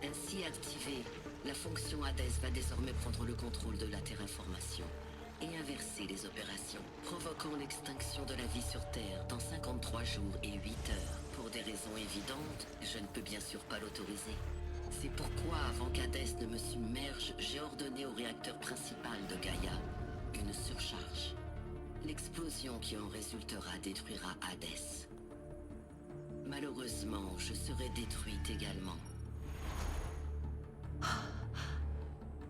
Ainsi activée, la fonction Hades va désormais prendre le contrôle de la terraformation et inverser les opérations, provoquant l'extinction de la vie sur Terre dans 53 jours et 8 heures. Pour des raisons évidentes, je ne peux bien sûr pas l'autoriser. C'est pourquoi, avant qu'Hades ne me submerge, j'ai ordonné au réacteur principal de Gaïa une surcharge. L'explosion qui en résultera détruira Hades. Malheureusement, je serai détruite également.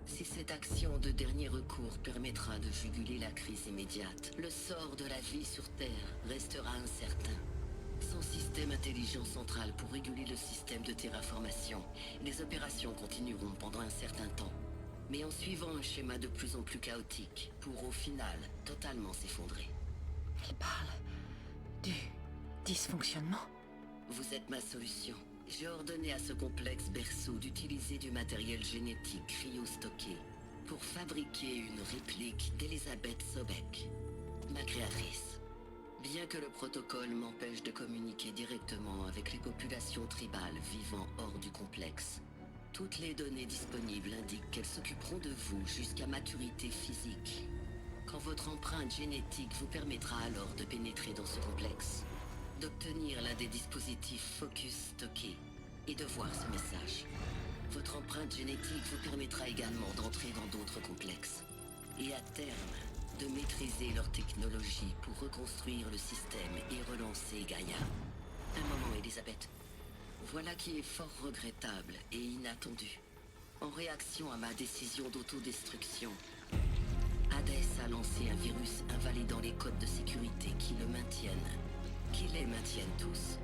Si cette action de dernier recours permettra de juguler la crise immédiate, le sort de la vie sur Terre restera incertain. Sans système intelligent central pour réguler le système de terraformation, les opérations continueront pendant un certain temps, mais en suivant un schéma de plus en plus chaotique, pour au final totalement s'effondrer. Il parle du dysfonctionnement. Vous êtes ma solution. J'ai ordonné à ce complexe berceau d'utiliser du matériel génétique cryostocké pour fabriquer une réplique d'Elizabeth Sobek, ma créatrice. Bien que le protocole m'empêche de communiquer directement avec les populations tribales vivant hors du complexe, toutes les données disponibles indiquent qu'elles s'occuperont de vous jusqu'à maturité physique. Quand votre empreinte génétique vous permettra alors de pénétrer dans ce complexe, d'obtenir l'un des dispositifs Focus stockés et de voir ce message. Votre empreinte génétique vous permettra également d'entrer dans d'autres complexes. Et à terme, de maîtriser leur technologie pour reconstruire le système et relancer Gaïa. Un moment, Elisabeth. Voilà qui est fort regrettable et inattendu. En réaction à ma décision d'autodestruction, Hades a lancé un virus invalidant les codes de sécurité qui le maintiennent, qui les maintiennent tous,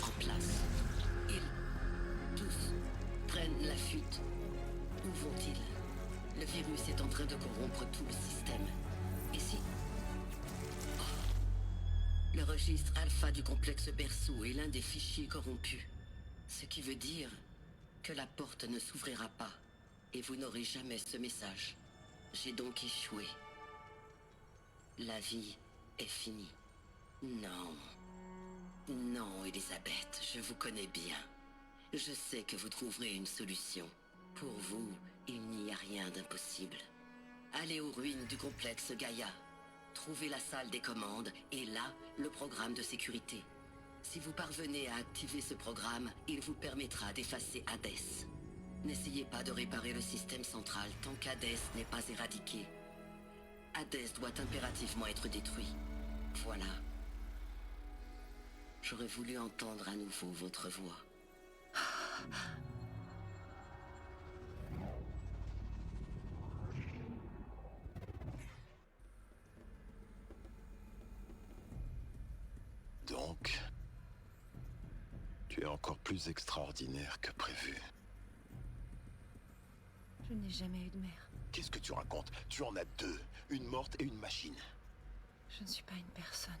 en place. Ils, tous, prennent la fuite. Où vont-ils? Le virus est en train de corrompre tout le système. Et si... Oh. Le registre alpha du complexe berceau est l'un des fichiers corrompus. Ce qui veut dire que la porte ne s'ouvrira pas. Et vous n'aurez jamais ce message. J'ai donc échoué. La vie est finie. Non. Non, Elisabeth, je vous connais bien. Je sais que vous trouverez une solution. Pour vous, il n'y a rien d'impossible. Allez aux ruines du complexe Gaïa. Trouvez la salle des commandes et là, le programme de sécurité. Si vous parvenez à activer ce programme, il vous permettra d'effacer Hades. N'essayez pas de réparer le système central tant qu'Hades n'est pas éradiqué. Hades doit impérativement être détruit. Voilà. J'aurais voulu entendre à nouveau votre voix. Donc, tu es encore plus extraordinaire que prévu. Je n'ai jamais eu de mère. Qu'est-ce que tu racontes? Tu en as deux, une morte et une machine. Je ne suis pas une personne.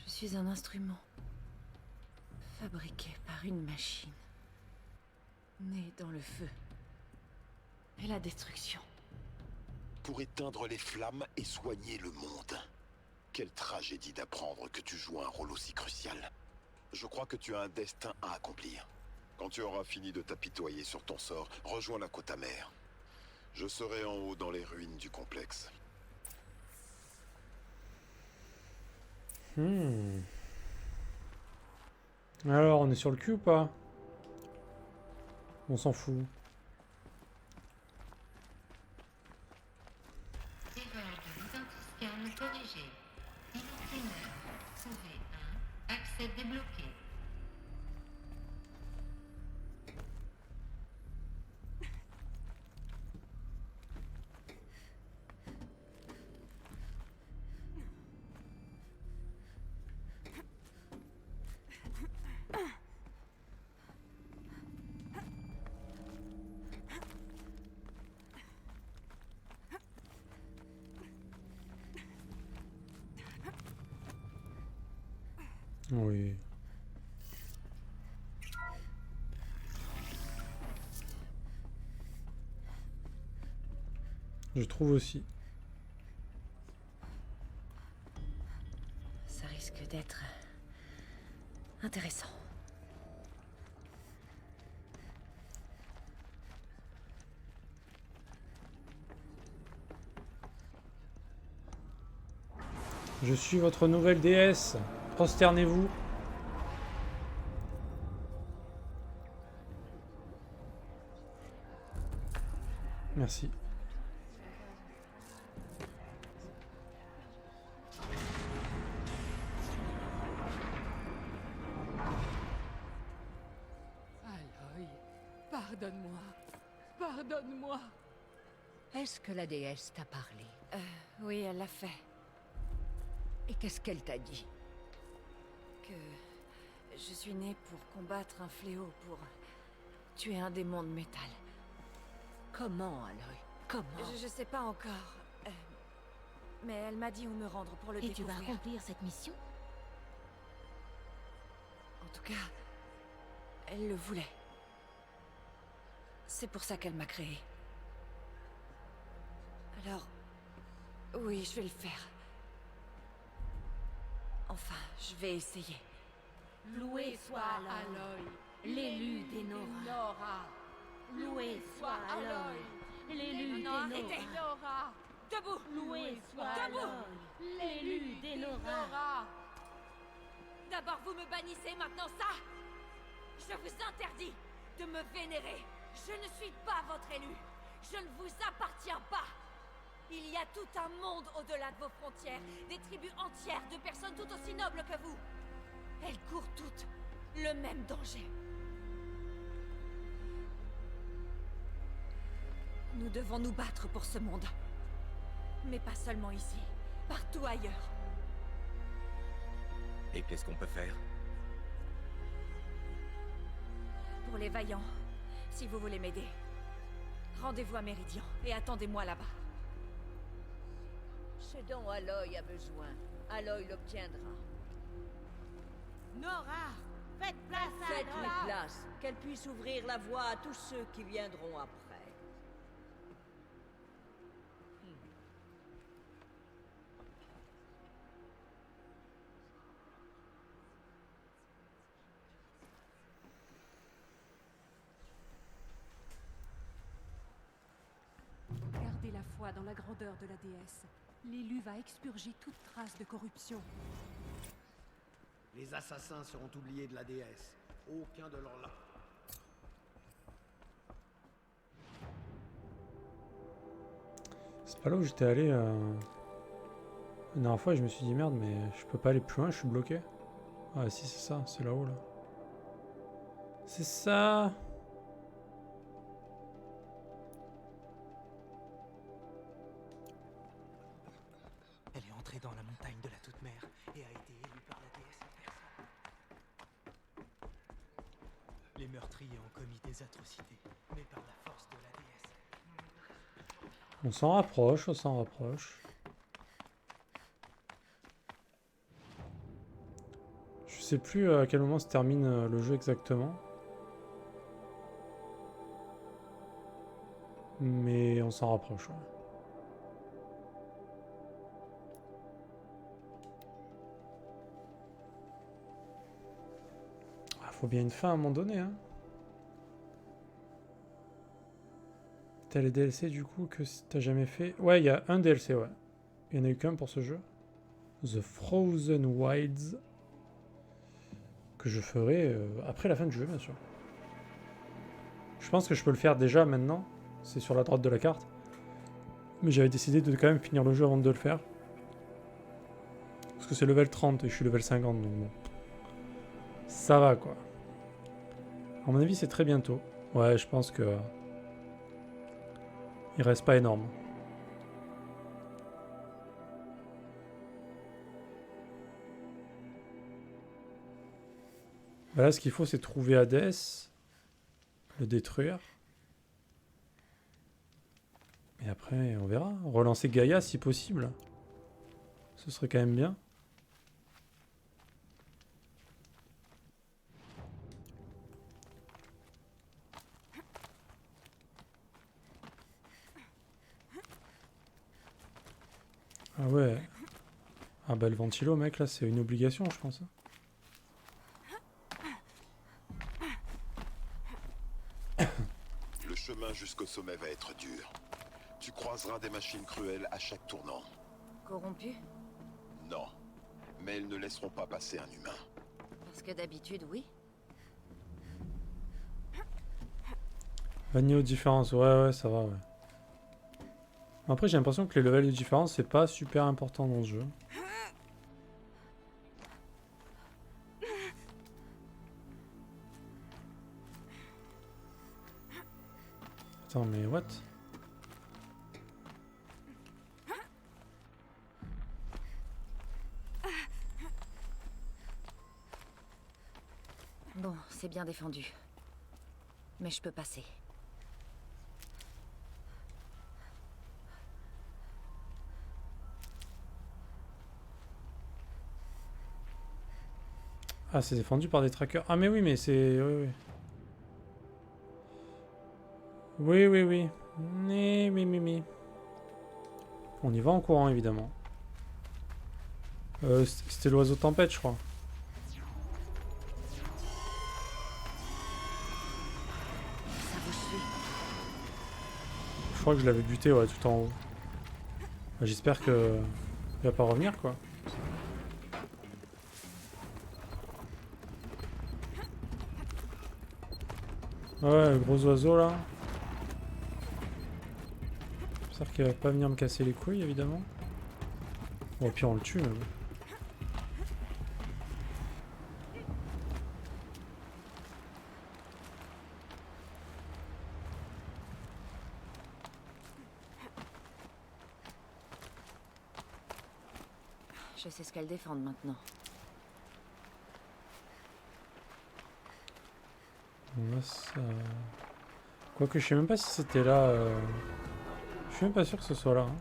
Je suis un instrument. Fabriqué par une machine. Né dans le feu. Et la destruction. Pour éteindre les flammes et soigner le monde. Quelle tragédie d'apprendre que tu joues un rôle aussi crucial. Je crois que tu as un destin à accomplir. Quand tu auras fini de t'apitoyer sur ton sort, rejoins la côte amère. Je serai en haut dans les ruines du complexe. Alors, on est sur le cul ou pas? On s'en fout. Erreur de l'identescan corrigée. Identitaire. Trouvé 1. Accès débloqué. Oui. Je trouve aussi. Ça risque d'être... intéressant. Je suis votre nouvelle déesse. Prosternez-vous. Merci. Aloy, pardonne-moi. Pardonne-moi. Est-ce que la déesse t'a parlé? Oui, elle l'a fait. Et qu'est-ce qu'elle t'a dit? Que je suis née pour combattre un fléau, pour tuer un démon de métal. Comment, Aloy? Comment? Je sais pas encore. Mais elle m'a dit où me rendre pour le Et tu vas découvrir. accomplir cette mission? En tout cas, elle le voulait. C'est pour ça qu'elle m'a créé. Alors, oui, je vais le faire. Enfin, je vais essayer. Loué soit Aloy, l'élu des Nora. Loué soit Aloy, l'élu des Nora. Nora, debout. Loué soit Aloy, l'élu des Nora. D'abord vous me bannissez, maintenant ça. Je vous interdis de me vénérer. Je ne suis pas votre élu. Je ne vous appartiens pas. Il y a tout un monde au-delà de vos frontières, des tribus entières de personnes tout aussi nobles que vous. Elles courent toutes le même danger. Nous devons nous battre pour ce monde. Mais pas seulement ici, partout ailleurs. Et qu'est-ce qu'on peut faire? Pour les vaillants, si vous voulez m'aider, rendez-vous à Méridian et attendez-moi là-bas. Ce dont Aloy a besoin, Aloy l'obtiendra. Nora, faites place à Faites-lui Aloy. place, qu'elle puisse ouvrir la voie à tous ceux qui viendront après. Gardez la foi dans la grandeur de la déesse. L'élu va expurger toute trace de corruption. Les assassins seront oubliés de la déesse. Aucun de leurs là. C'est pas là où j'étais allé. La dernière fois, je me suis dit merde, mais je peux pas aller plus loin, je suis bloqué. Ah, si, c'est ça, c'est là-haut là. C'est ça! Elle est entrée dans la montagne de la Toute-Mère et a été élue par la déesse en personne. Les meurtriers ont commis des atrocités, mais par la force de la déesse. On s'en rapproche, on s'en rapproche. Je sais plus à quel moment se termine le jeu exactement. Mais on s'en rapproche, ouais. Ah, faut bien une fin à un moment donné, hein. T'as les DLC du coup que t'as jamais fait? Ouais, il y a un DLC, ouais. Il y en a eu qu'un pour ce jeu. The Frozen Wilds. Que je ferai après la fin du jeu, bien sûr. Je pense que je peux le faire déjà maintenant. C'est sur la droite de la carte. Mais j'avais décidé de quand même finir le jeu avant de le faire. Parce que c'est level 30 et je suis level 50, donc bon. Ça va, quoi. À mon avis, c'est très bientôt. Ouais, je pense que... il reste pas énorme. Bah là, ce qu'il faut, c'est trouver Hades, le détruire. Et après, on verra. Relancer Gaïa, si possible. Ce serait quand même bien. Ah ouais. Ah bah le ventilo, mec, là, c'est une obligation, je pense. Le chemin jusqu'au sommet va être dur. Tu croiseras des machines cruelles à chaque tournant. Corrompu? Non. Mais elles ne laisseront pas passer un humain. Parce que d'habitude, oui. Vanille aux différences, ouais, ça va, ouais. Après, j'ai l'impression que les levels de différence, c'est pas super important dans ce jeu. Attends, mais what? Bon, c'est bien défendu. Mais je peux passer. Ah, c'est défendu par des trackers. Ah, mais oui, mais c'est... Oui, oui. Oui, oui, oui. Oui. On y va en courant, évidemment. C'était l'oiseau tempête, je crois. Ça vous suit. Je crois que je l'avais buté, ouais, tout en haut. Bah, j'espère que... il va pas revenir, quoi. Ouais, le gros oiseau, là. J'espère qu'il va pas venir me casser les couilles, évidemment. Bon, au pire, on le tue, mais bon. Je sais ce qu'elles défendent maintenant. Bon, là, ça... Quoique, je sais même pas si c'était là... Je suis même pas sûr que ce soit là. Hein.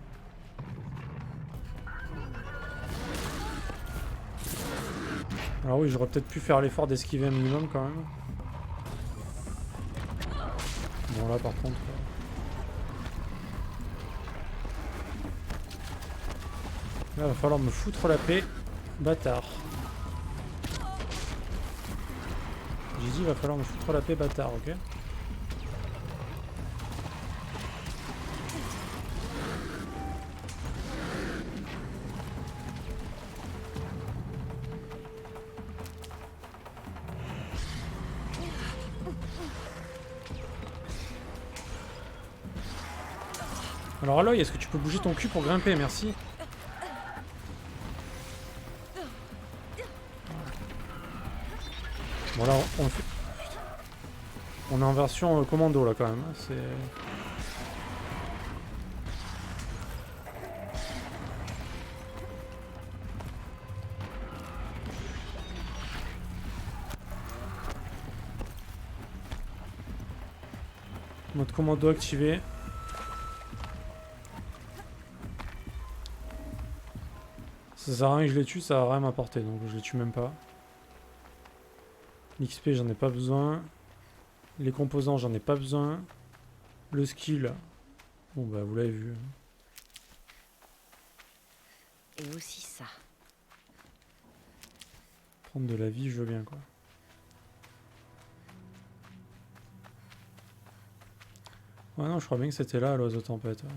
Alors oui, j'aurais peut-être pu faire l'effort d'esquiver un minimum, quand même. Bon, là, par contre... Là, va falloir me foutre la paix. Bâtard. J'ai dit, va falloir me foutre la paix, bâtard, ok? Alors Aloy, est-ce que tu peux bouger ton cul pour grimper? Merci. Bon là, on fait... On est en version commando là quand même. Hein. C'est... Mode commando activé. Ça sert à rien que je les tue, ça va rien m'apporter, donc je les tue même pas. L'XP j'en ai pas besoin. Les composants j'en ai pas besoin. Le skill, bon bah vous l'avez vu. Et aussi ça. Prendre de la vie, je veux bien quoi. Ouais non, je crois bien que c'était là l'oiseau tempête. Ouais.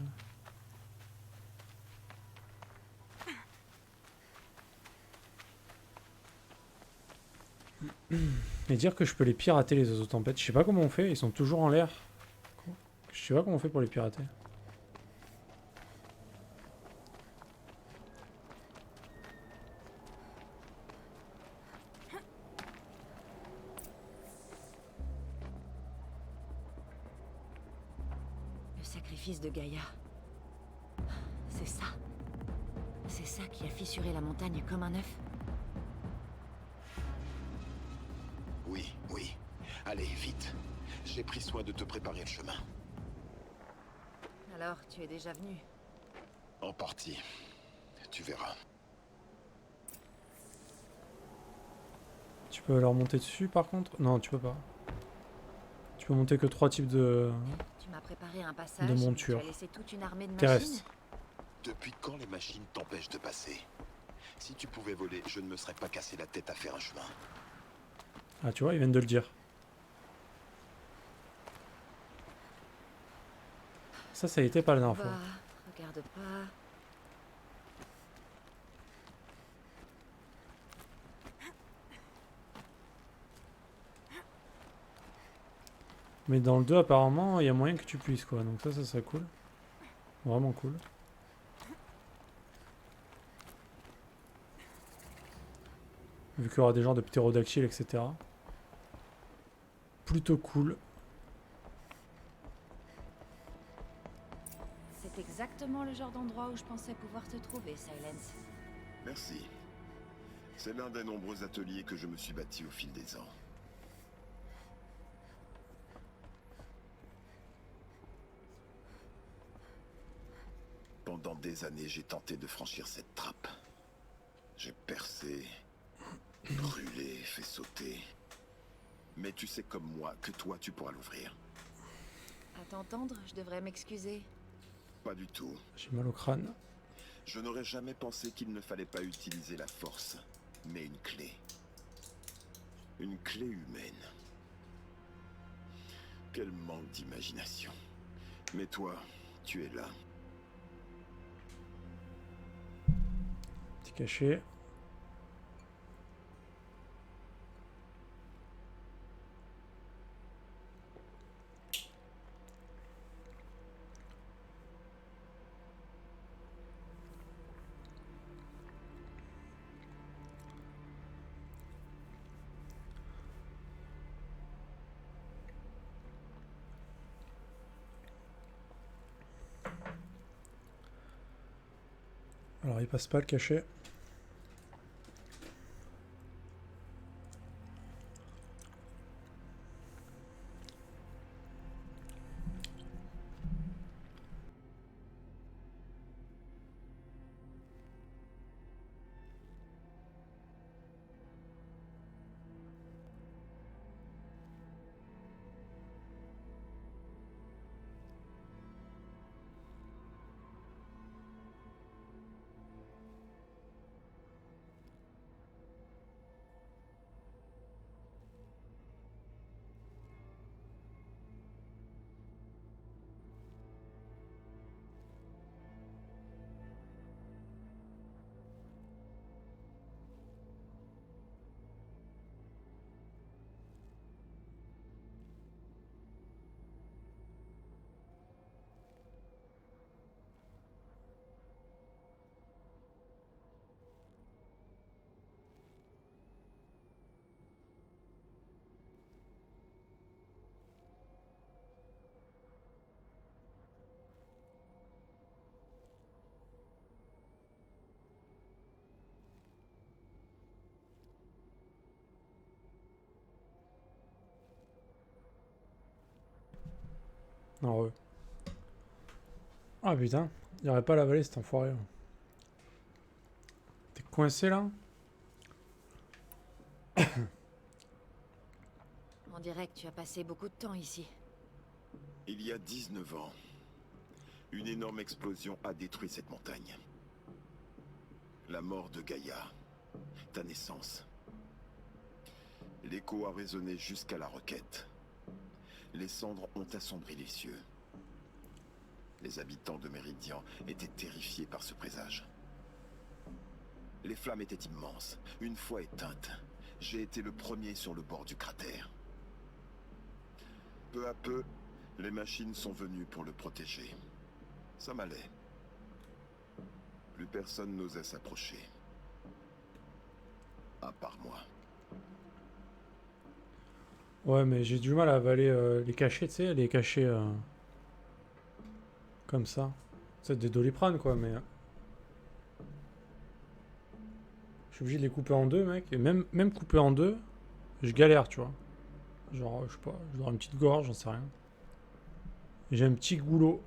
Et dire que je peux les pirater les oiseaux tempêtes, je sais pas comment on fait, ils sont toujours en l'air. Je sais pas comment on fait pour les pirater. Le sacrifice de Gaïa. C'est ça. C'est ça qui a fissuré la montagne comme un œuf. Oui, oui. Allez, vite. J'ai pris soin de te préparer le chemin. Alors, tu es déjà venu? En partie. Tu verras. Tu peux leur monter dessus par contre? Non, tu peux pas. Tu peux monter que 3 types de... Tu m'as préparé un passage. De monture. Tu as laissé toute une armée de Terrestre. machines. Depuis quand les machines t'empêchent de passer? Si tu pouvais voler, je ne me serais pas cassé la tête à faire un chemin. Ah tu vois, ils viennent de le dire. Ça a été pas la dernière fois. Bah, regarde pas. Mais dans le 2, apparemment, il y a moyen que tu puisses, quoi. Donc ça serait cool. Vraiment cool. Vu qu'il y aura des genres de ptérodactyles, etc. Plutôt cool. C'est exactement le genre d'endroit où je pensais pouvoir te trouver, Silence. Merci. C'est l'un des nombreux ateliers que je me suis bâti au fil des ans. Pendant des années, j'ai tenté de franchir cette trappe. J'ai percé, brûlé, fait sauter. Mais tu sais comme moi que toi, tu pourras l'ouvrir. À t'entendre, je devrais m'excuser. Pas du tout. J'ai mal au crâne. Je n'aurais jamais pensé qu'il ne fallait pas utiliser la force, mais une clé. Une clé humaine. Quel manque d'imagination. Mais toi, tu es là. Petit cachet. Alors il passe pas le cachet. Non, ouais. Ah putain, il aurait pas la vallée cet enfoiré. T'es coincé là? On dirait que tu as passé beaucoup de temps ici. Il y a 19 ans, une énorme explosion a détruit cette montagne. La mort de Gaïa, ta naissance. L'écho a résonné jusqu'à la requête. Les cendres ont assombri les cieux. Les habitants de Méridian étaient terrifiés par ce présage. Les flammes étaient immenses. Une fois éteintes, j'ai été le premier sur le bord du cratère. Peu à peu, les machines sont venues pour le protéger. Ça m'allait. Plus personne n'osait s'approcher. À part moi. Ouais, mais j'ai du mal à avaler les cachets, tu sais, les cachets comme ça. C'est des Doliprane, quoi, mais... Je suis obligé de les couper en deux, mec. Et même couper en deux, je galère, tu vois. Genre, je sais pas, je dois avoir une petite gorge, j'en sais rien. Et j'ai un petit goulot.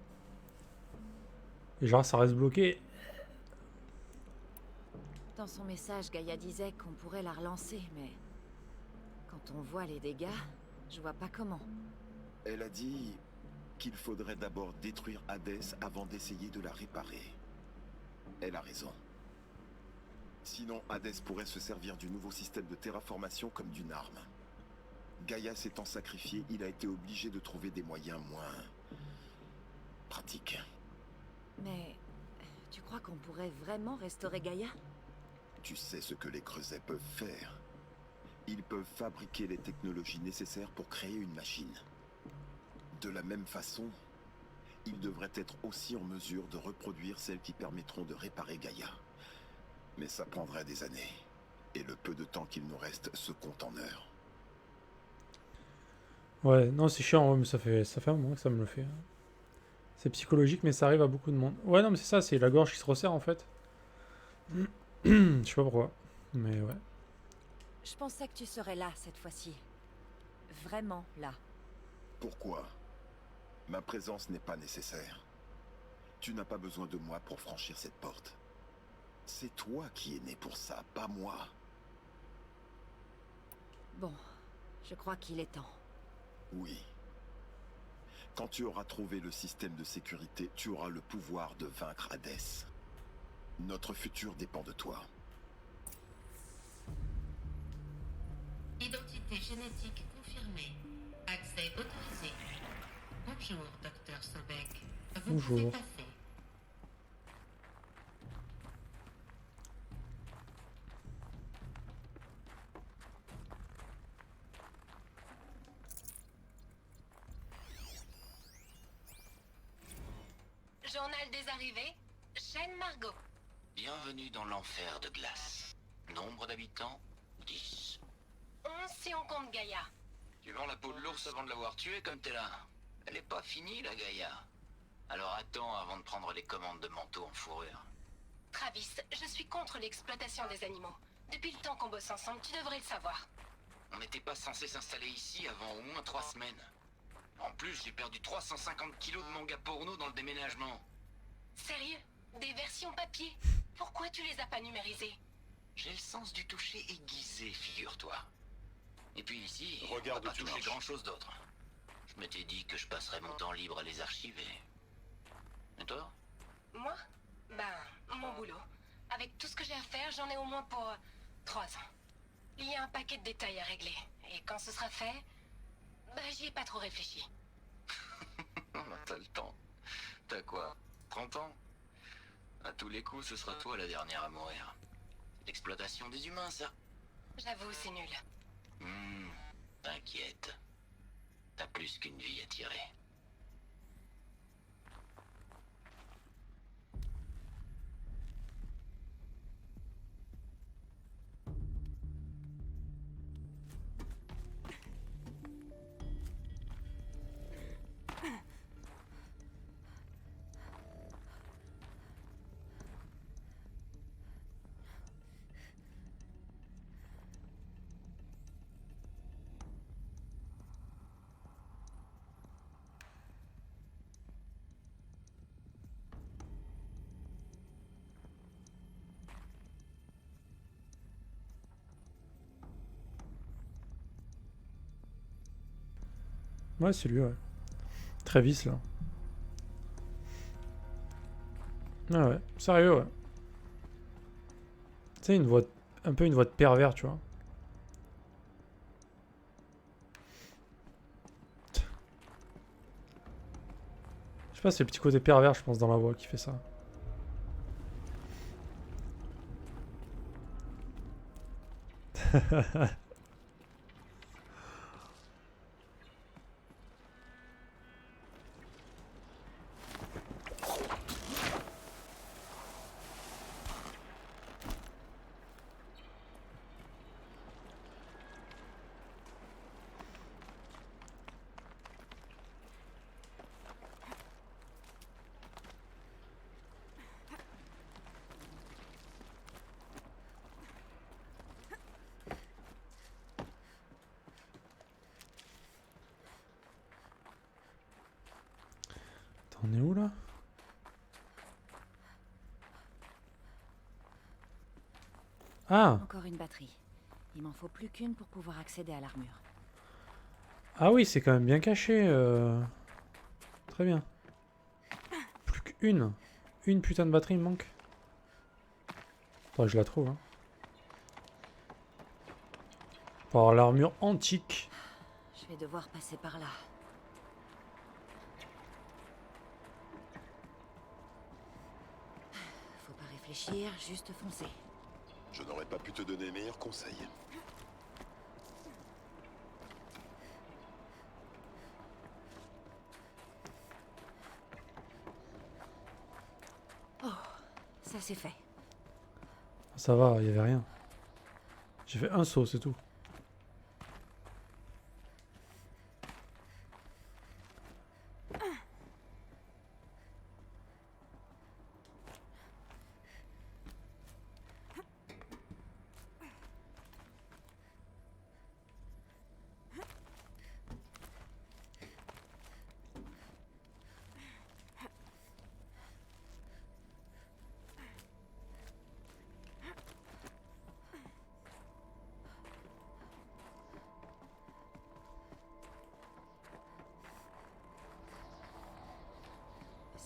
Et genre, ça reste bloqué. Dans son message, Gaïa disait qu'on pourrait la relancer, mais... Quand on voit les dégâts, je vois pas comment. Elle a dit qu'il faudrait d'abord détruire Hadès avant d'essayer de la réparer. Elle a raison. Sinon, Hadès pourrait se servir du nouveau système de terraformation comme d'une arme. Gaïa s'étant sacrifié, il a été obligé de trouver des moyens moins... pratiques. Mais... tu crois qu'on pourrait vraiment restaurer Gaïa? Tu sais ce que les creusets peuvent faire. Ils peuvent fabriquer les technologies nécessaires pour créer une machine. De la même façon, il devrait être aussi en mesure de reproduire celles qui permettront de réparer Gaïa. Mais ça prendrait des années. Et le peu de temps qu'il nous reste se compte en heures. Ouais, non, c'est chiant, ouais, mais ça fait un moment que ça me le fait. C'est psychologique, mais ça arrive à beaucoup de monde. Ouais, non, mais c'est ça, c'est la gorge qui se resserre en fait. Je sais pas pourquoi, mais ouais. Je pensais que tu serais là cette fois-ci. Vraiment là. Pourquoi? Ma présence n'est pas nécessaire. Tu n'as pas besoin de moi pour franchir cette porte. C'est toi qui es né pour ça, pas moi. Bon, je crois qu'il est temps. Oui. Quand tu auras trouvé le système de sécurité, tu auras le pouvoir de vaincre Hadès. Notre futur dépend de toi. Identité génétique confirmée. Accès autorisé. Bonjour, Docteur Sobek. Vous Bonjour. pouvez passer. Journal des arrivées, Chaîne Margot. Bienvenue dans l'enfer de glace. Nombre d'habitants, 10. 11 si on compte Gaïa. Tu vends la peau de l'ours avant de l'avoir tué comme t'es là. Elle est pas finie, la Gaïa. Alors attends avant de prendre les commandes de manteau en fourrure. Travis, je suis contre l'exploitation des animaux. Depuis le temps qu'on bosse ensemble, tu devrais le savoir. On n'était pas censé s'installer ici avant au moins 3 semaines. En plus, j'ai perdu 350 kilos de manga porno dans le déménagement. Sérieux? Des versions papier? Pourquoi tu les as pas numérisées? J'ai le sens du toucher aiguisé, figure-toi. Et puis ici, Regarde on va où pas tu toucher marches. grand-chose d'autre. Je m'étais dit que je passerais mon temps libre à les archiver. Et toi? Moi? Ben, mon boulot. Avec tout ce que j'ai à faire, j'en ai au moins pour 3 ans. Il y a un paquet de détails à régler. Et quand ce sera fait, bah j'y ai pas trop réfléchi. T'as le temps. T'as quoi? 30 ans? À tous les coups, ce sera toi la dernière à mourir. L'exploitation des humains, ça. J'avoue, c'est nul. T'inquiète. T'as plus qu'une vie à tirer. Ouais, c'est lui, ouais. Travis, là. Ah ouais, sérieux, ouais. Tu sais, une voix... un peu une voix de pervers, tu vois. Je sais pas, c'est le petit côté pervers, je pense, dans la voix qui fait ça. On est où là? Ah! Encore une batterie. Il m'en faut plus qu'une pour pouvoir accéder à l'armure. Ah oui, c'est quand même bien caché. Très bien. Plus qu'une. Une putain de batterie me manque. Faudrait que je la trouve. Hein. Pour avoir l'armure antique. Je vais devoir passer par là. Faut pas réfléchir, juste foncer. Je n'aurais pas pu te donner meilleurs conseils. Ça c'est fait. Ça va, il y avait rien. J'ai fait un saut, c'est tout.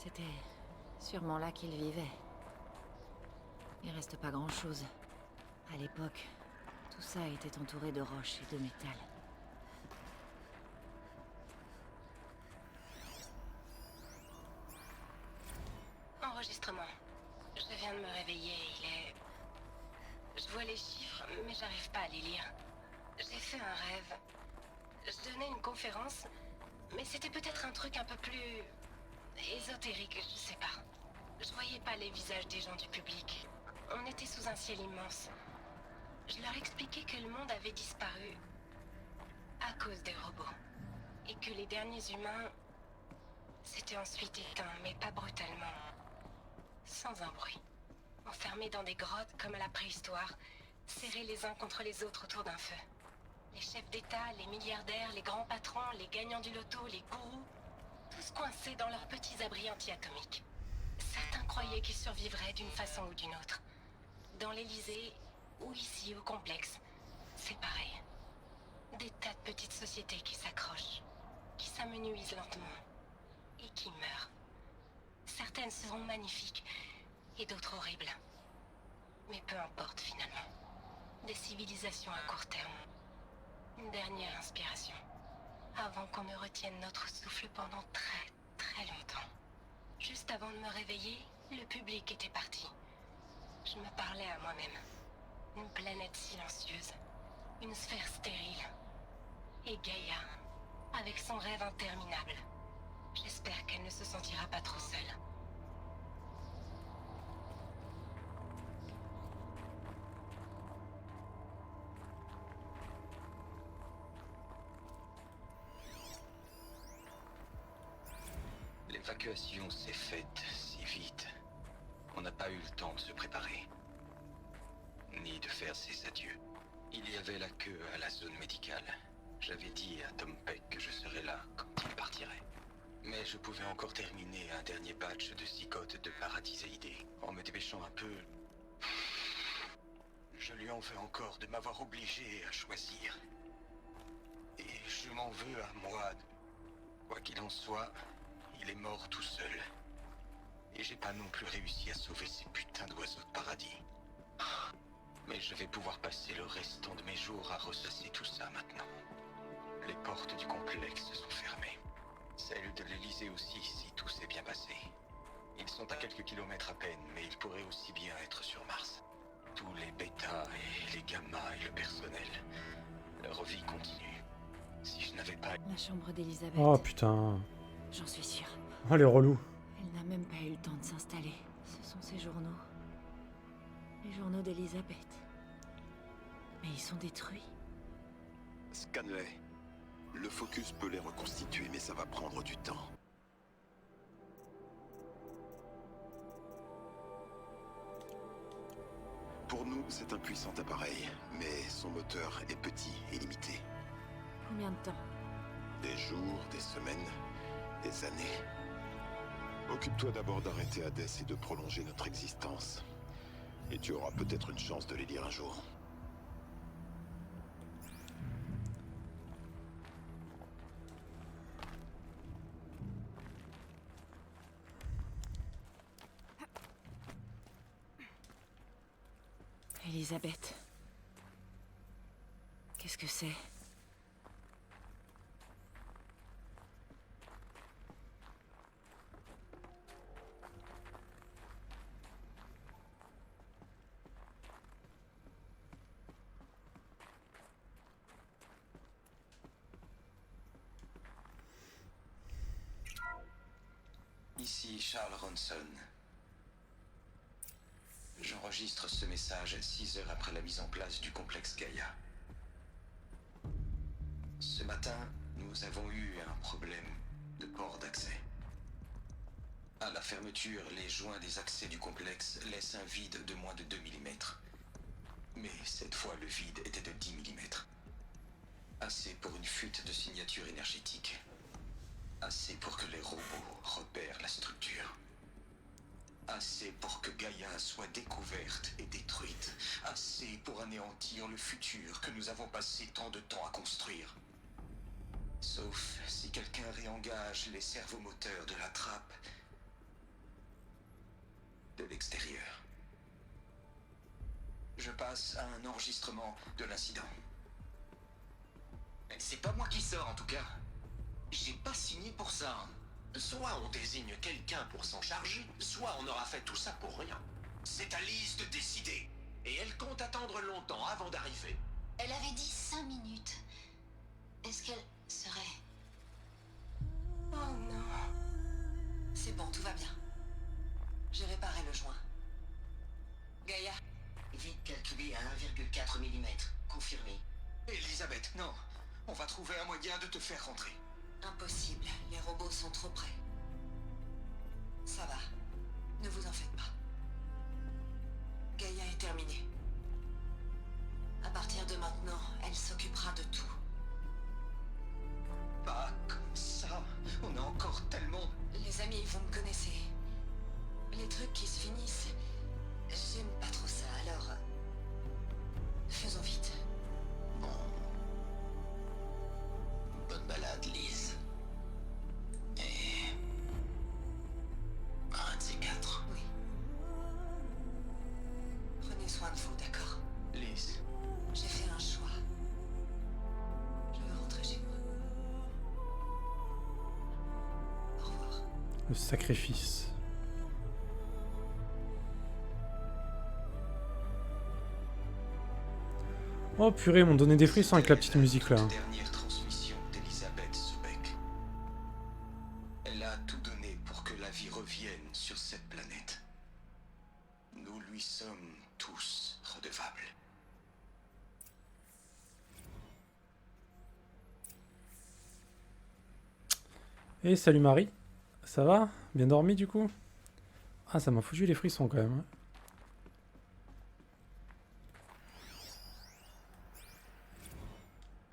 C'était sûrement là qu'il vivait. Il reste pas grand-chose. À l'époque, tout ça était entouré de roches et de métal. Enregistrement. Je viens de me réveiller, il est... Je vois les chiffres, mais j'arrive pas à les lire. J'ai fait un rêve. Je donnais une conférence, mais c'était peut-être un truc un peu plus... ésotérique, je sais pas. Je voyais pas les visages des gens du public. On était sous un ciel immense. Je leur expliquais que le monde avait disparu à cause des robots. Et que les derniers humains s'étaient ensuite éteints, mais pas brutalement. Sans un bruit. Enfermés dans des grottes comme à la préhistoire, serrés les uns contre les autres autour d'un feu. Les chefs d'État, les milliardaires, les grands patrons, les gagnants du loto, les gourous, tous coincés dans leurs petits abris anti-atomiques. Certains croyaient qu'ils survivraient d'une façon ou d'une autre. Dans l'Élysée, ou ici au complexe, c'est pareil. Des tas de petites sociétés qui s'accrochent, qui s'amenuisent lentement, et qui meurent. Certaines seront magnifiques, et d'autres horribles. Mais peu importe finalement. Des civilisations à court terme. Une dernière inspiration. Avant qu'on ne retienne notre souffle pendant très, très longtemps. Juste avant de me réveiller, le public était parti. Je me parlais à moi-même. Une planète silencieuse. Une sphère stérile. Et Gaïa, avec son rêve interminable. J'espère qu'elle ne se sentira pas trop seule. L'évacuation s'est faite si vite. On n'a pas eu le temps de se préparer. Ni de faire ses adieux. Il y avait la queue à la zone médicale. J'avais dit à Tom Peck que je serais là quand il partirait. Mais je pouvais encore terminer un dernier batch de cicottes de paradiséidés. En me dépêchant un peu... Je lui en veux encore de m'avoir obligé à choisir. Et je m'en veux à moi. Quoi qu'il en soit, il est mort tout seul. Et j'ai pas non plus réussi à sauver ces putains d'oiseaux de paradis. Mais je vais pouvoir passer le restant de mes jours à ressasser tout ça maintenant. Les portes du complexe sont fermées. Celles de l'Élysée aussi, si tout s'est bien passé. Ils sont à quelques kilomètres à peine, mais ils pourraient aussi bien être sur Mars. Tous les bêtas et les gammas et le personnel, leur vie continue. Si je n'avais pas... La chambre d'Elisabeth. Oh putain. J'en suis sûre. Oh les relous. Elle n'a même pas eu le temps de s'installer. Ce sont ses journaux. Les journaux d'Elisabeth. Mais ils sont détruits. Scanley. Le focus peut les reconstituer, mais ça va prendre du temps. Pour nous, c'est un puissant appareil, mais son moteur est petit et limité. Combien de temps? Des jours, des semaines, des années. Occupe-toi d'abord d'arrêter Hadès et de prolonger notre existence. Et tu auras peut-être une chance de les lire un jour. Elisabeth. Qu'est-ce que c'est? Ici Charles Ronson. J'enregistre ce message 6 heures après la mise en place du complexe Gaïa. Ce matin, nous avons eu un problème de port d'accès. À la fermeture, les joints des accès du complexe laissent un vide de moins de 2 mm. Mais cette fois, le vide était de 10 mm. Assez pour une fuite de signature énergétique. Assez pour que les robots repèrent la structure. Assez pour que Gaïa soit découverte et détruite. Assez pour anéantir le futur que nous avons passé tant de temps à construire. Sauf si quelqu'un réengage les servomoteurs de la trappe de l'extérieur. Je passe à un enregistrement de l'incident. C'est pas moi qui sors en tout cas. J'ai pas signé pour ça. Soit on désigne quelqu'un pour s'en charger, soit on aura fait tout ça pour rien. C'est à Lise de décider. Et elle compte attendre longtemps avant d'arriver. Elle avait dit 5 minutes. Est-ce qu'elle serait... Oh non. C'est bon, tout va bien. J'ai réparé le joint. Gaïa. Vide calculé à 1,4 mm. Confirmé. Elisabeth, non. On va trouver un moyen de te faire rentrer. Impossible, les robots sont trop près. Ça va. Ne vous en faites pas. Gaïa est terminée. À partir de maintenant, elle s'occupera de tout. Pas comme ça. On a encore tellement... Les amis, vous me connaissez. Les trucs qui se finissent, j'aime pas trop ça, alors... faisons vite. Bon. Bonne balade, Lise. Et... un de ces quatre. Oui. Prenez soin de vous, d'accord? Lise. J'ai fait un choix. Je veux rentrer chez moi. Au revoir. Le sacrifice. Oh purée, ils m'ont donné des frissons avec la petite musique là. Dernière transmission d'Elisabeth Sobek. Elle a tout donné pour que la vie revienne sur cette planète. Nous lui sommes tous redevables. Et salut Marie, ça va? Bien dormi du coup? Ah, ça m'a foutu les frissons quand même.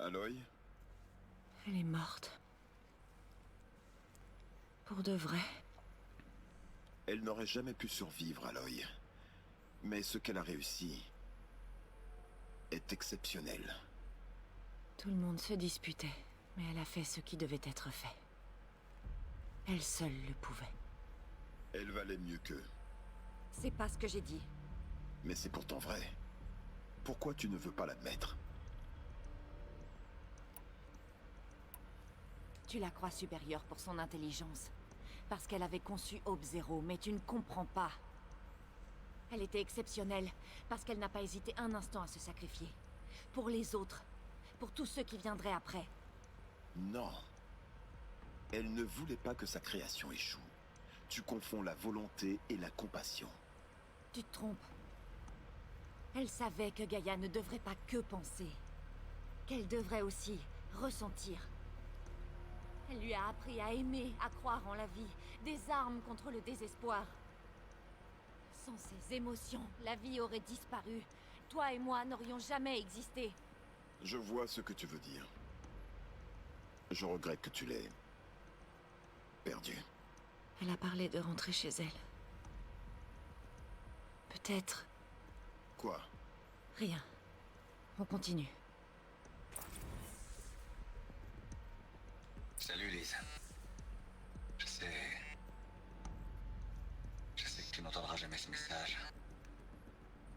Aloy? Elle est morte. Pour de vrai. Elle n'aurait jamais pu survivre, Aloy. Mais ce qu'elle a réussi est exceptionnel. Tout le monde se disputait, mais elle a fait ce qui devait être fait. Elle seule le pouvait. Elle valait mieux qu'eux. C'est pas ce que j'ai dit. Mais c'est pourtant vrai. Pourquoi tu ne veux pas l'admettre? Tu la crois supérieure pour son intelligence. Parce qu'elle avait conçu Aube Zéro, mais tu ne comprends pas. Elle était exceptionnelle, parce qu'elle n'a pas hésité un instant à se sacrifier. Pour les autres. Pour tous ceux qui viendraient après. Non. Elle ne voulait pas que sa création échoue. Tu confonds la volonté et la compassion. Tu te trompes. Elle savait que Gaïa ne devrait pas que penser. Qu'elle devrait aussi ressentir. Elle lui a appris à aimer, à croire en la vie. Des armes contre le désespoir. Sans ces émotions, la vie aurait disparu. Toi et moi n'aurions jamais existé. Je vois ce que tu veux dire. Je regrette que tu l'aies perdu. Elle a parlé de rentrer chez elle. Peut-être... Quoi? Rien. On continue. Salut Lise. Je sais que tu n'entendras jamais ce message.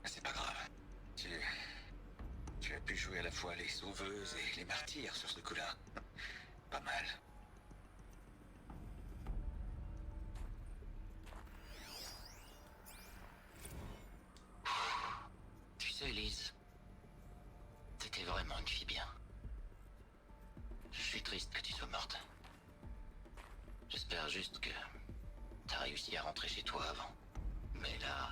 Mais c'est pas grave. Tu as pu jouer à la fois les sauveuses et les martyrs sur ce coup-là. Pas mal. Tu sais, Lise, t'étais vraiment une fille bien. Je suis triste que tu sois morte. J'espère juste que t'as réussi à rentrer chez toi avant. Mais là,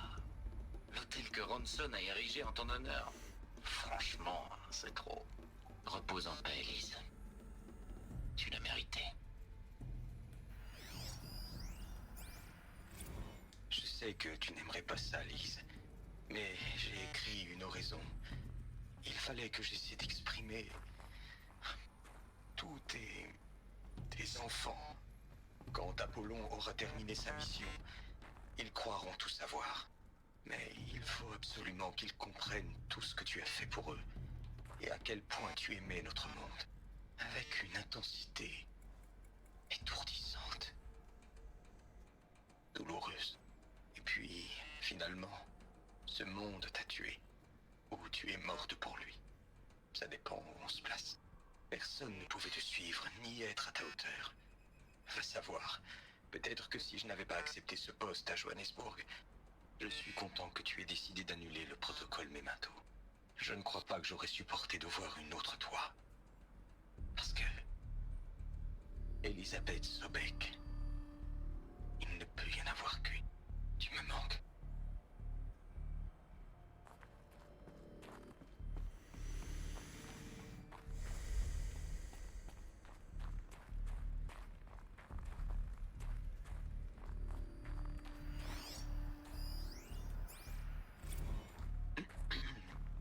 L'hôtel que Ronson a érigé en ton honneur. Franchement, c'est trop. Repose en paix, Elise. Tu l'as mérité. Je sais que tu n'aimerais pas ça, Lise. Mais j'ai écrit une oraison. Il fallait que j'essaie d'exprimer tous tes enfants. Quand Apollon aura terminé sa mission, ils croiront tout savoir. Mais il faut absolument qu'ils comprennent tout ce que tu as fait pour eux. Et à quel point tu aimais notre monde. Avec une intensité étourdissante. Douloureuse. Et puis, finalement, ce monde t'a tué. Ou tu es morte pour lui. Ça dépend où on se place. Personne ne pouvait te suivre, ni être à ta hauteur. Va savoir. Peut-être que si je n'avais pas accepté ce poste à Johannesburg, je suis content que tu aies décidé d'annuler le protocole Memento. Je ne crois pas que j'aurais supporté de voir une autre toi. Parce que... Elisabeth Sobek... Il ne peut y en avoir qu'une. Tu me manques.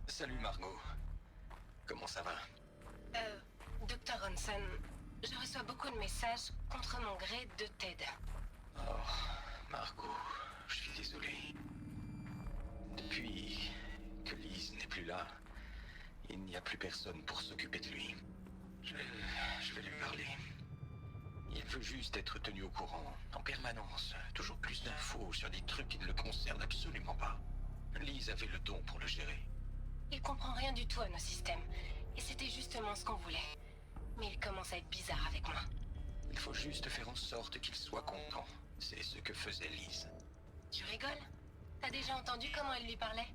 Salut Margot. Comment ça va? Dr. Ronson, je reçois beaucoup de messages contre mon gré de Ted. Oh, Margot, je suis désolé. Depuis que Lise n'est plus là, il n'y a plus personne pour s'occuper de lui. Je vais lui parler. Il veut juste être tenu au courant, en permanence. Toujours plus d'infos sur des trucs qui ne le concernent absolument pas. Lise avait le don pour le gérer. Il comprend rien du tout à nos systèmes. Et c'était justement ce qu'on voulait. Mais il commence à être bizarre avec moi. Il faut juste faire en sorte qu'il soit content. C'est ce que faisait Lise. Tu rigoles? T'as déjà entendu comment elle lui parlait?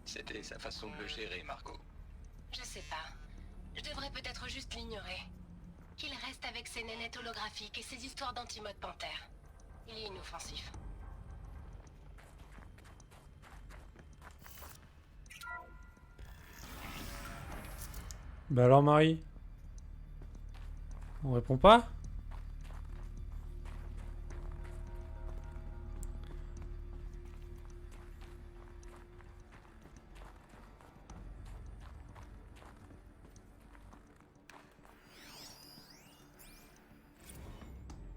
C'était sa façon de le gérer, Margot. Je sais pas. Je devrais peut-être juste l'ignorer. Qu'il reste avec ses nénettes holographiques et ses histoires d'anti-mode panthère. Il est inoffensif. Bah alors Marie, on répond pas?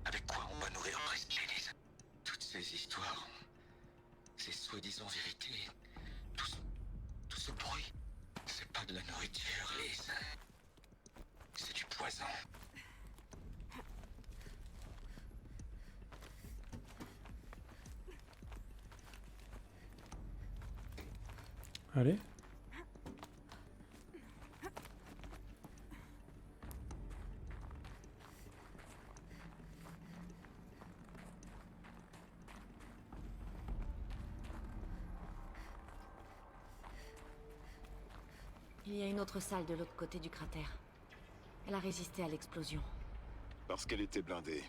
Avec quoi on va nourrir Presley, Lise? Toutes ces histoires, ces soi-disant vérités, tout ce bruit, c'est pas de la nourriture, Lise. C'est du poison. Allez. Il y a une autre salle de l'autre côté du cratère. Elle a résisté à l'explosion. Parce qu'elle était blindée.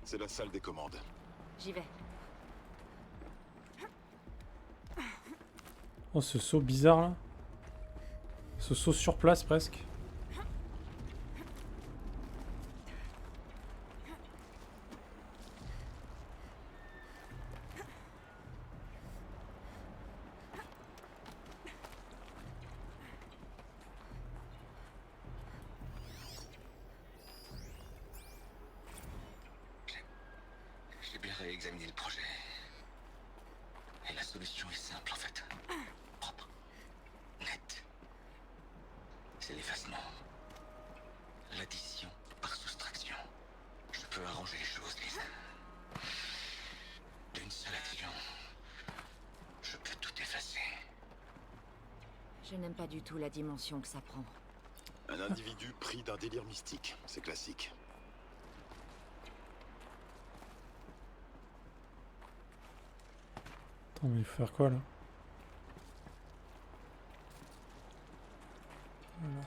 C'est la salle des commandes. J'y vais. Oh, ce saut bizarre là. Ce saut sur place presque. J'ai bien réexaminé le projet. Et la solution est simple en fait. Propre. Net. C'est l'effacement. L'addition par soustraction. Je peux arranger les choses, Lise. D'une seule action, je peux tout effacer. Je n'aime pas du tout la dimension que ça prend. Un individu pris d'un délire mystique, c'est classique. Attends, mais il faut faire quoi là? Voilà.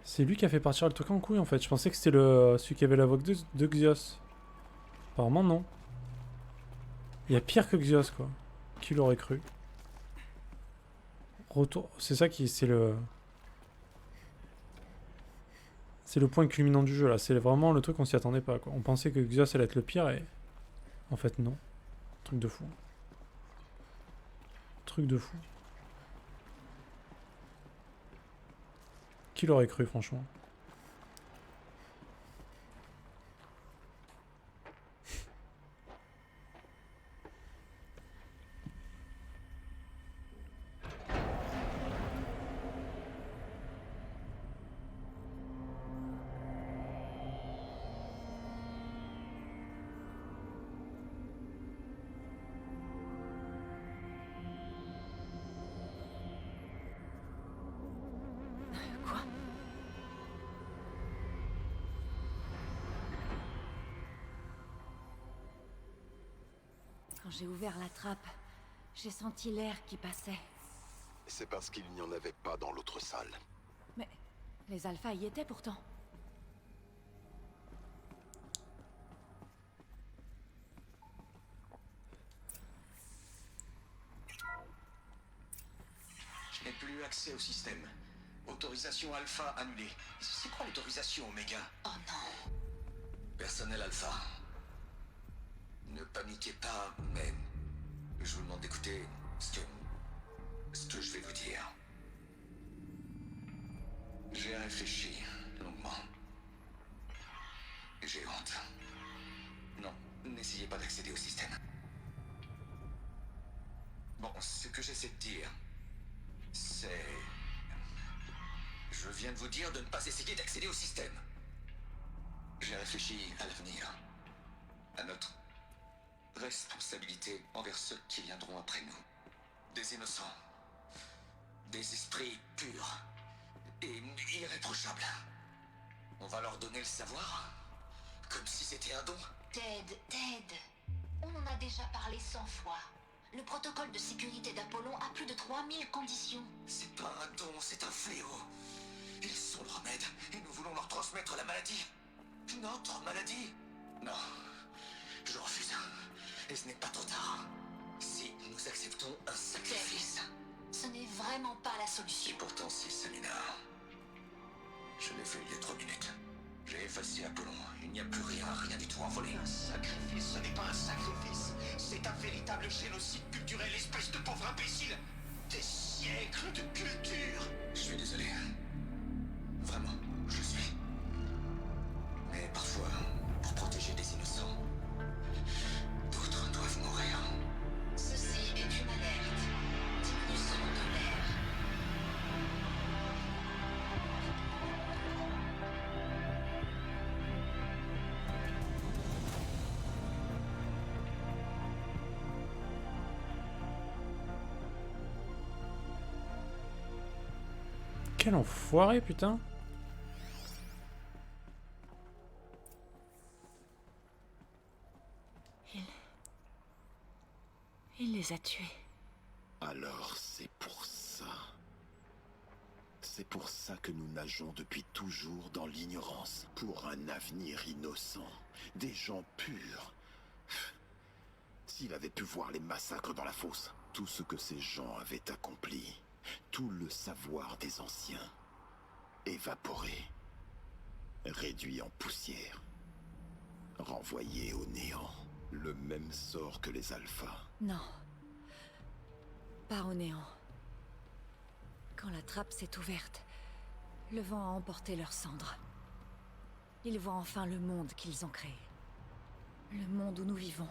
C'est lui qui a fait partir le truc en couille en fait. Je pensais que c'était celui qui avait la voix de Xios. Apparemment non. Il y a pire que Xios, quoi. Qui l'aurait cru? Retour... C'est ça qui... C'est le... C'est le point culminant du jeu, là. C'est vraiment le truc qu'on s'y attendait pas, quoi. On pensait que Xios allait être le pire, et... En fait, non. Truc de fou. Truc de fou. Qui l'aurait cru, franchement? Quand j'ai ouvert la trappe, j'ai senti l'air qui passait. C'est parce qu'il n'y en avait pas dans l'autre salle. Mais les alphas y étaient pourtant. Je n'ai plus accès au système. Autorisation alpha annulée. C'est quoi l'autorisation Oméga? Oh non. Personnel alpha. Ne paniquez pas, mais je vous demande d'écouter ce que je vais vous dire. J'ai réfléchi longuement. J'ai honte. Non, n'essayez pas d'accéder au système. Bon, ce que j'essaie de dire, c'est... Je viens de vous dire de ne pas essayer d'accéder au système. J'ai réfléchi à l'avenir, à notre responsabilité envers ceux qui viendront après nous. Des innocents, des esprits purs et irréprochables. On va leur donner le savoir, comme si c'était un don. Ted, on en a déjà parlé 100 fois. Le protocole de sécurité d'Apollon a plus de 3000 conditions. C'est pas un don, c'est un fléau. Ils sont le remède et nous voulons leur transmettre la maladie. Notre maladie. Non, je refuse. Et ce n'est pas trop tard. Si nous acceptons un sacrifice. Ce n'est vraiment pas la solution. Et pourtant, si, Samina. Je l'ai fait il y a 3 minutes. J'ai effacé Apollon. Il n'y a plus rien du tout envolé. Un sacrifice, ce n'est pas un sacrifice. C'est un véritable génocide culturel, espèce de pauvre imbécile. Des siècles de culture. Je suis désolé. Vraiment, je suis. Mais parfois, pour protéger des innocents, d'autres doivent mourir. Ceci est une alerte. Diminution de l'air. Quel enfoiré, putain! Il les a tués. Alors c'est pour ça. C'est pour ça que nous nageons depuis toujours dans l'ignorance. Pour un avenir innocent. Des gens purs. S'il avait pu voir les massacres dans la fosse, tout ce que ces gens avaient accompli, tout le savoir des anciens, évaporé, réduit en poussière, renvoyé au néant. Le même sort que les alphas. Non. Pas au néant. Quand la trappe s'est ouverte, le vent a emporté leurs cendres. Ils voient enfin le monde qu'ils ont créé. Le monde où nous vivons.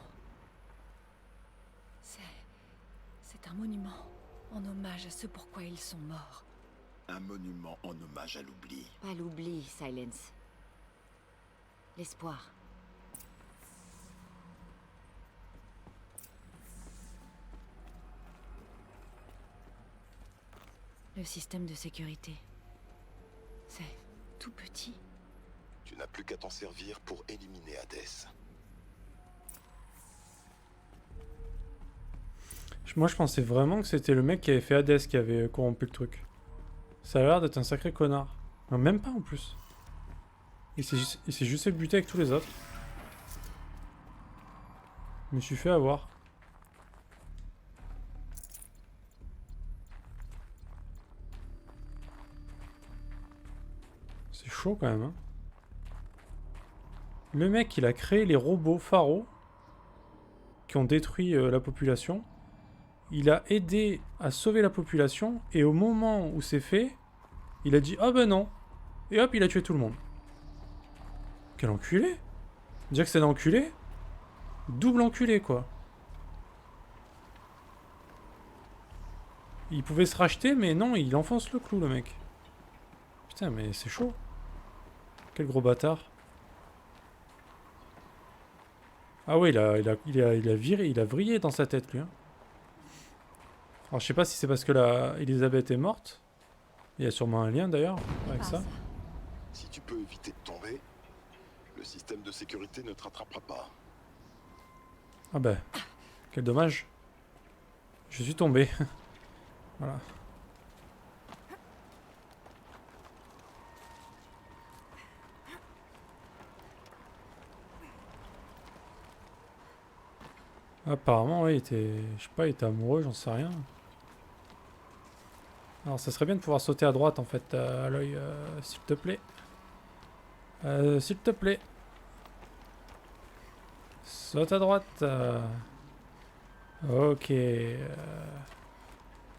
C'est un monument en hommage à ce pourquoi ils sont morts. Un monument en hommage à l'oubli. Pas l'oubli, Silence. L'espoir. Le système de sécurité. C'est tout petit. Tu n'as plus qu'à t'en servir pour éliminer Hadès. Moi, je pensais vraiment que c'était le mec qui avait fait Hadès qui avait corrompu le truc. Ça a l'air d'être un sacré connard. Non, même pas en plus. Il s'est juste fait buter avec tous les autres. Je me suis fait avoir. C'est chaud quand même. Hein. Le mec, il a créé les robots pharaons qui ont détruit la population. Il a aidé à sauver la population. Et au moment où c'est fait, il a dit « Ah ben non !» Et hop, il a tué tout le monde. Quel enculé! Dire que c'est un enculé? Double enculé, quoi. Il pouvait se racheter, mais non, il enfonce le clou, le mec. Putain, mais c'est chaud. Quel gros bâtard. Ah ouais, il a viré, il a vrillé dans sa tête, lui. Hein. Alors, je sais pas si c'est parce que la Elisabeth est morte. Il y a sûrement un lien, d'ailleurs, avec ça. Si tu peux éviter de tomber, le système de sécurité ne te rattrapera pas. Ah ben, quel dommage. Je suis tombé. Voilà. Apparemment, ouais, il était... Je sais pas, il était amoureux, j'en sais rien. Alors, ça serait bien de pouvoir sauter à droite, en fait, à l'œil, s'il te plaît. S'il te plaît. Saute à droite. Ok.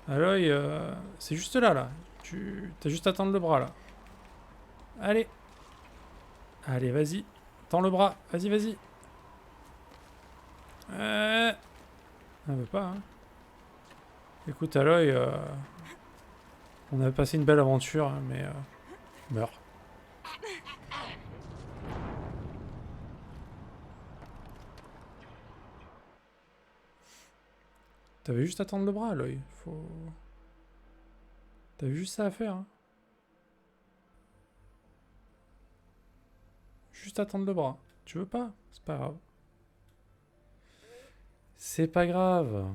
À l'œil, c'est juste là, là. T'as juste à tendre le bras, là. Allez. Allez, vas-y. Tends le bras. Vas-y, vas-y. Elle veut pas, hein. Écoute, à l'œil, on a passé une belle aventure, hein, mais... Meurs. T'avais juste à tendre le bras, à l'œil. Faut... T'avais juste ça à faire, hein. Juste à tendre le bras. Tu veux pas? C'est pas grave. C'est pas grave.